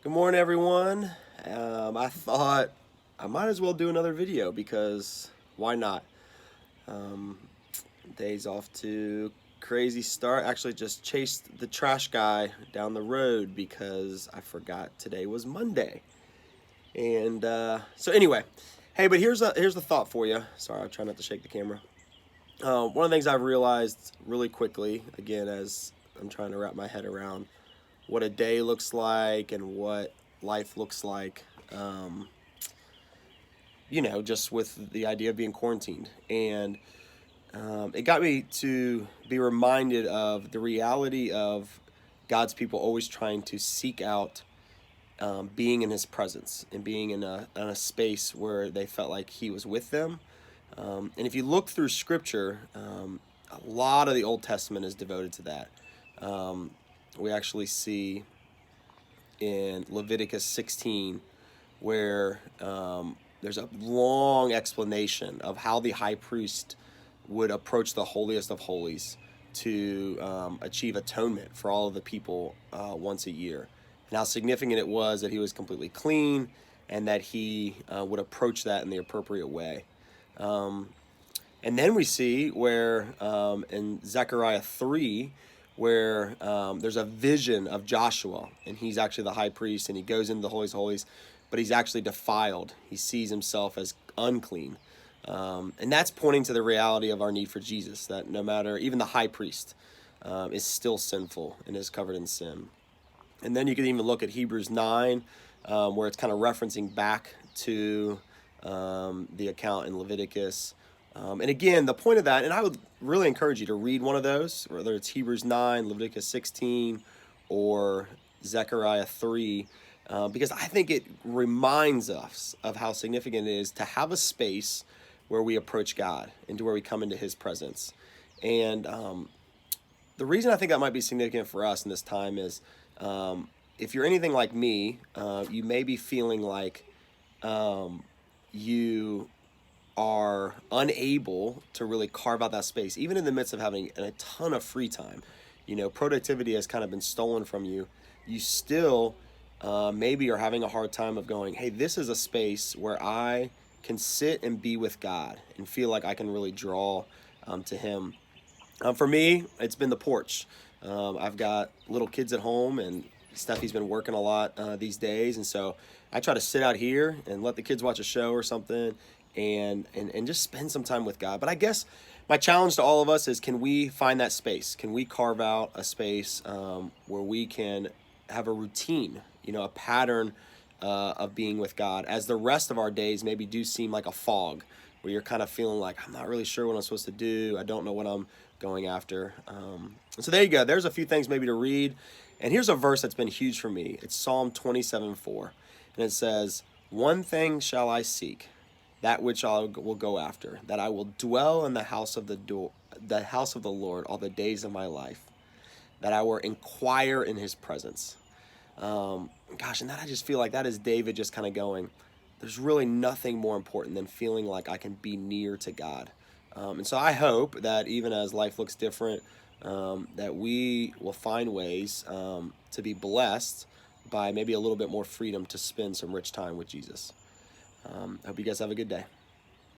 Good morning, everyone. I thought I might as well do another video because why not? Um, Day's off to crazy start. Actually, just chased the trash guy down the road because I forgot today was Monday. And so anyway, hey, but here's the thought for you. Sorry, I'll try not to shake the camera. One of the things I've realized really quickly, again, as I'm trying to wrap my head around what a day looks like and what life looks like, just with the idea of being quarantined. And it got me to be reminded of the reality of God's people always trying to seek out being in His presence and being in a space where they felt like He was with them. And if you look through Scripture, a lot of the Old Testament is devoted to that. We actually see in Leviticus 16 where there's a long explanation of how the high priest would approach the holiest of holies to achieve atonement for all of the people once a year, and how significant it was that he was completely clean and that he would approach that in the appropriate way. And then we see where in Zechariah 3, where there's a vision of Joshua, and he's actually the high priest, and he goes into the holies of holies, but he's actually defiled. He sees himself as unclean. And that's pointing to the reality of our need for Jesus, that no matter, even the high priest is still sinful and is covered in sin. And then you can even look at Hebrews 9, where it's kind of referencing back to the account in Leviticus. And again, the point of that, and I would really encourage you to read one of those, whether it's Hebrews 9, Leviticus 16, or Zechariah 3, because I think it reminds us of how significant it is to have a space where we approach God and to where we come into His presence. And the reason I think that might be significant for us in this time is if you're anything like me, you may be feeling like you are unable to really carve out that space, even in the midst of having a ton of free time. Productivity has kind of been stolen from you. You still maybe are having a hard time of going, hey, this is a space where I can sit and be with God and feel like I can really draw to Him. For me, it's been the porch. I've got little kids at home, and Steffi's been working a lot these days, and so I try to sit out here and let the kids watch a show or something and just spend some time with God. But I guess my challenge to all of us is, can we find that space? Can we carve out a space where we can have a routine, a pattern of being with God, as the rest of our days maybe do seem like a fog, where you're kind of feeling like, I'm not really sure what I'm supposed to do. I don't know what I'm going after. So there you go. There's a few things maybe to read. And here's a verse that's been huge for me. It's Psalm 27:4. And it says, "One thing shall I seek, that which I will go after, that I will dwell in the house of the house of the Lord all the days of my life, that I will inquire in His presence." And that I just feel like that is David just kind of going, there's really nothing more important than feeling like I can be near to God. And so I hope that even as life looks different, that we will find ways to be blessed by maybe a little bit more freedom to spend some rich time with Jesus. I hope you guys have a good day.